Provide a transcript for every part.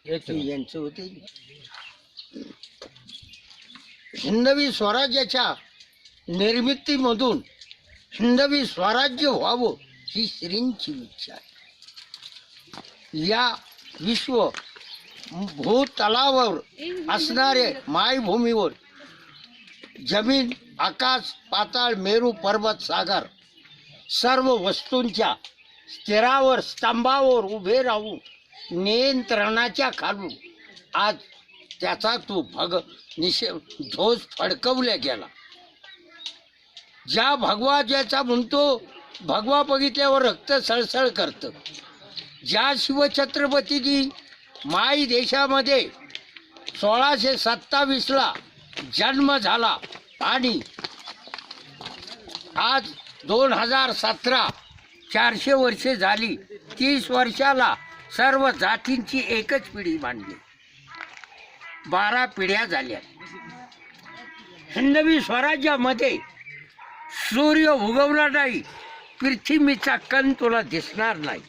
यांचं होते. हिंदवी स्वराज्याच्या निर्मितीमधून हिंदवी स्वराज्य व्हावं ही श्रींची इच्छा आहे. या विश्व भूतलावर असणारे मायभूमीवर जमीन, आकाश, पाताळ, मेरू, पर्वत, सागर सर्व वस्तूंच्या स्थिरावर स्तंभावर उभे राहून नियंत्रणाच्या खालून आज त्याचा तो ध्वज फडकवल्या गेला. ज्या भगवा ज्याचा म्हणतो, भगवा बघितल्यावर रक्त सळसळ करतं. ज्या शिवछत्रपतीजी माई देशामध्ये 1627ला जन्म झाला आणि आज 2017 400 वर्षे झाली. 30 वर्षाला सर्व जातींची एकच पिढी मांडली. 12 पिढ्या झाल्या. हिंदवी स्वराज्यामध्ये सूर्य उगवला नाही, पृथ्वीचा कण तुला दिसणार नाही.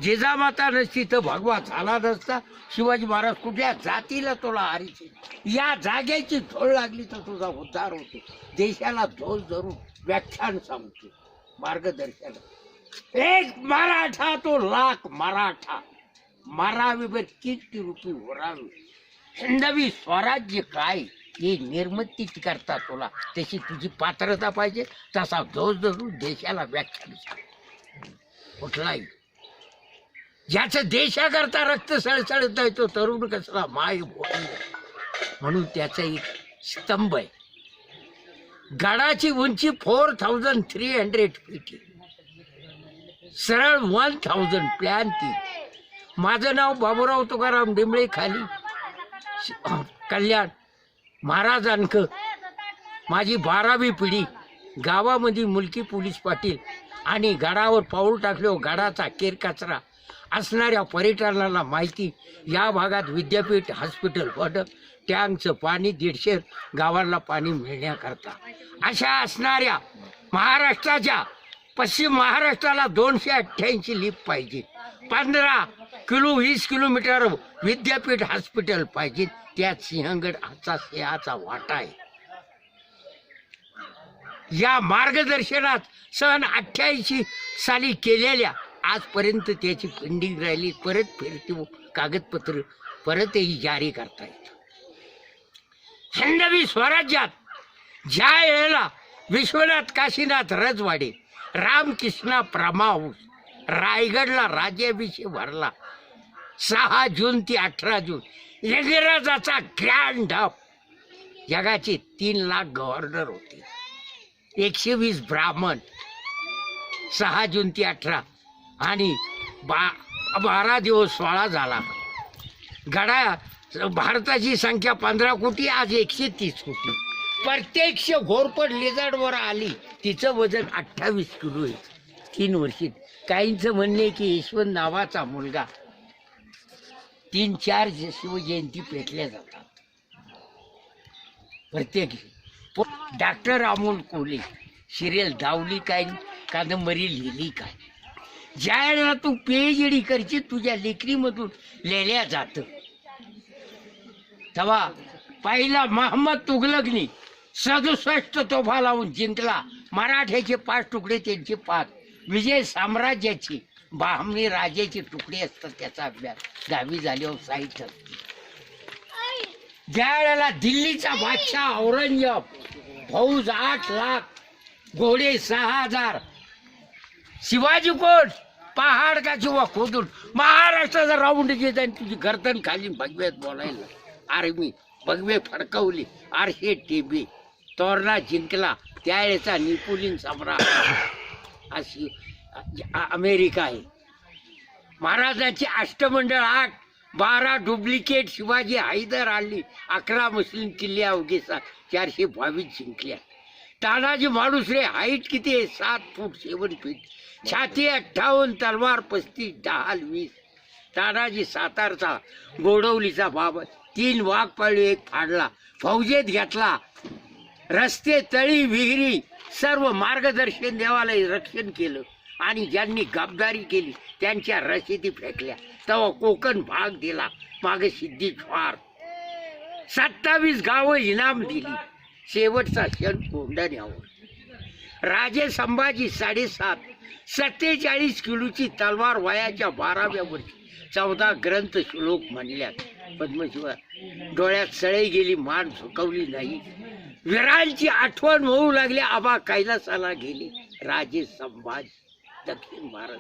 जिजामाता नसती तर भगवा झाला नसता. शिवाजी महाराज कुठल्या जातीला तुला आरीचे. या जागेची झोळ लागली तर तुझा उद्धार होतो. देशाला झोळ धरून व्याख्यान सांगतो, मार्गदर्शन. एक मराठा तो लाख मराठा, मारावे बर किती रुपये उरावे. हिंदवी स्वराज्य काय हे निर्मिती करता तुला तशी तुझी पात्रता पाहिजे. तसा ध्वज धरून देशाला व्याख्यान सांग. कुठलाही ज्याचं देशाकरता रक्त सळसळत आहे तो तरुण कसला माय भोई. म्हणून त्याचा एक स्तंभ आहे. गडाची उंची 4300 फीट, सरळ 1000 प्लॅन 3. माझं नाव बाबूराव तुकाराम डिंबळे, खाली कल्याण महाराजांक. माझी 12वी पिढी. गावामध्ये मुलकी पोलीस पाटील आणि गडावर पाऊल टाकल्यावर गडाचा केरकचरा असणाऱ्या पर्यटनाला माहिती. या भागात विद्यापीठ, हॉस्पिटल, वड, टँकचं पाणी 150 गावाला पाणी मिळण्याकरता. अशा असणाऱ्या महाराष्ट्राच्या पश्चिम महाराष्ट्राला 288 लिफ्ट पाहिजे. 20 किलोमीटर विद्यापीठ हॉस्पिटल पाहिजे. त्यात सिंहगड वाटा आहे. या मार्गदर्शनात सन 88 साली केलेल्या आजपर्यंत त्याची पेंडिंग राहिली. परत फिरती कागदपत्र परतही जारी करता येत. हिंदवी स्वराज्यात ज्या वेळेला विश्वनाथ काशीनाथ रजवाडे, रामकृष्ण प्रमाऊस रायगडला राज्याभिषेक भरला 6 जून ते 18 जून. इंग्रजाचा ग्रँड अप. जगाचे 3 लाख गव्हर्नर होते, 120 ब्राह्मण. 6 जून ते 18 आणि 12 दिवस 16 झाला. भारताची संख्या 15 कोटी, आज 130 कोटी. प्रत्यक्ष घोरपड लिझर्डवर आली. तिचं वजन 28 किलो आहे. 3 वर्षी. काहींचं म्हणणे की यशवंत नावाचा मुलगा 3-4 शिवजयंती पेटल्या जातात प्रत्येक. डॉक्टर अमोल कोल्हे सिरियल धावली काय, कादंबरी लिहिली काय. ज्या वेळेला तू PhD करची तुझ्या लेकरीमधून लिहिल्या जातं. तेव्हा पहिला महम्मद तुघलकनी 67 तोफा लावून जिंकला. मराठ्याचे 5 तुकडे, त्यांचे 5. विजय साम्राज्याची बाहमनी राजाचे तुकडे असतात. त्याचा अभ्यास 10वी झाल्यावर साहित्य. ज्या वेळेला दिल्लीचा बादशाह औरंगजेब, फौज 8 लाख, घोडे 6000, शिवाजी कोण पहाड का शिवा खोदून महाराष्ट्राचा राऊंड घेत आणि तुझी गर्दन खाली भगव्यात बोलायला. आर्मी भगवे फडकवली. आरशे टीबी तोरणा जिंकला. त्यावेळेचा नेपोलियन सम्राट अशी अमेरिका आहे. महाराजांची अष्टमंडळ 8, 12 डुप्लिकेट. शिवाजी, हैदर अली 11 मुस्लिम किल्ले अवघे 422 जिंकल्या. तानाजी मालुसरे हाईट किती आहे? 7 फूट 7 फीट. छाती 58, तलवार 35, ढाल 20. तानाजी सातारचा गोडवलीचा बाबा 3 वाघ पाळले, 1 फाडला. फौजेत घेतला. रस्ते, तळी, विहिरी सर्व मार्गदर्शन देवाला रक्षण केलं. आणि ज्यांनी गद्दारी केली त्यांच्या रशिदी फेकल्या. तेव्हा कोकण भाग दिला, मागे सिद्धी ज्वार. 27 गावं इनाम दिली. शेवटचा क्षण कोंढण्यावर. राजे संभाजी 7.5 47 किलोची तलवार वयाच्या 12व्या वर्षी 14 ग्रंथ श्लोक म्हणल्यात. पद्मशिवाय डोळ्यात सळई गेली, मान झुकवली नाही. वीरांची आठवण होऊ लागली. आबा कैलासाला गेले. राजे संभाजी दक्षिण भारत.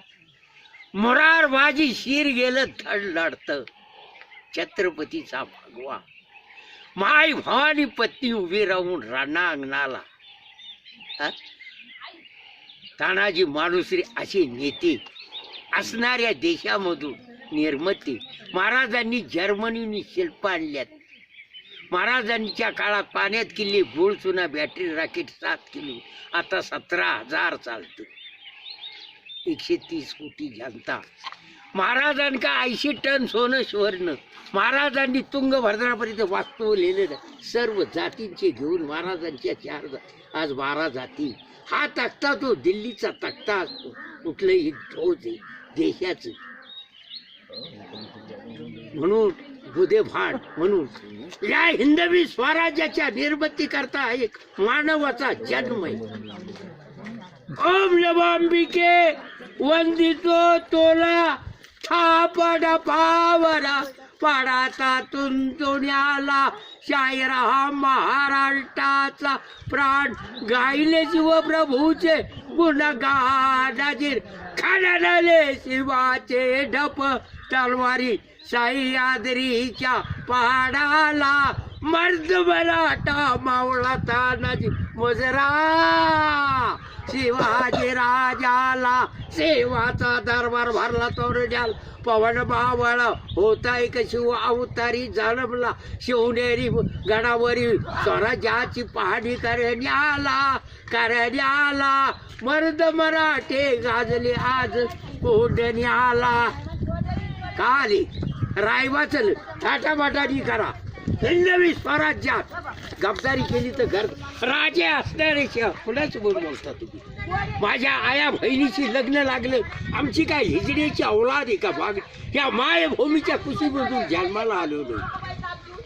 मोरारबाजी शिर गेलं धड लढत. छत्रपतीचा भगवा. माय भवानी पत्नी उभी राहून रणांगणाला. तानाजी मालुसरे असे नेते असणाऱ्या देशामधून निर्मते. महाराजांनी जर्मनीने शिल्प आणल्यात. महाराजांच्या काळात पाण्यात किल्ले, गोळ चुना, बॅटरी रॉकेट 7 किलो, आता 17,000 चालतं. 130 कोटी जनता. महाराजांका 80 टन सोनं स्वर्ण. महाराजांनी तुंगभद्रापर्यंत वास्तवलेलं सर्व जातींचे घेऊन महाराजांच्या 4 आज 12 जाती. हा तख्ता तो दिल्लीचा तख्ता असतो. कुठलंही ध्वज आहे देशाचं. म्हणून गुदे भांड म्हणून या हिंदवी स्वराज्याच्या निर्मिती करता एक मानवाचा जन्म आहे. ओम नमांबिके वंदितो तोला थापडा पावरा पडाता तुंतुण्याला. शायर हा महाराष्ट्राचा प्राण. गायले शिवप्रभूचे गुणगानाजीर. खणले शिवाचे ढप तलवारी सह्याद्रीच्या पहाडाला. मर्द मराठा मावळा तानाजी मुजरा. शिवाजी राजाला सेवाचा दरबार भरला तोरड्याल. पवन बावळ होता एक शिव अवतारी जन्मला. शिवनेरी गडावरी स्वराज्याची पहाडी करण्याला. मर्द मराठे गाजले आज कोंढण्याला. काली रायवाचल थाटामाटानी करा. हिंदवी स्वराज्यात गद्दारी केली तर घर राजे असणारे कुणाच बोल बोलता तुम्ही. माझ्या आया बहिणीची लग्न लागलं. आमची काय हिजडीची औलाद आहे का भाग. या मायभूमीच्या कुशीमधून जन्माला आलेलो.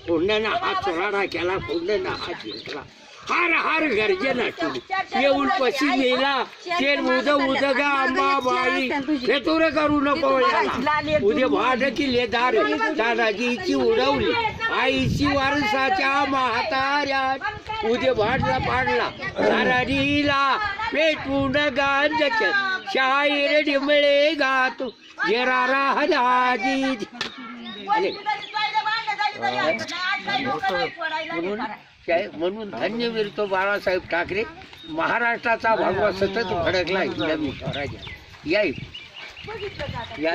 कोंढ्यानं हात चोराडा केला, कोंढ्यानं हात जिंकला. हार हार गर्जना केली. येऊन पशी गेला तेल उदगा अंबाबाई. हे तुर करू नको याला. उद्या भाड किल्ले दार दादाजीची उडवली. आईची वारसाच्या म्हाताऱ्यात उद्या भाडला पाडला. दाराडीला पेटून गांज शाहीर डिंबळे गातो जरा राहदाजी. म्हणून धन्यवीर तो बाळासाहेब ठाकरे. महाराष्ट्राचा भगवा सतत भडकला हिंदवी स्वराज्यात. या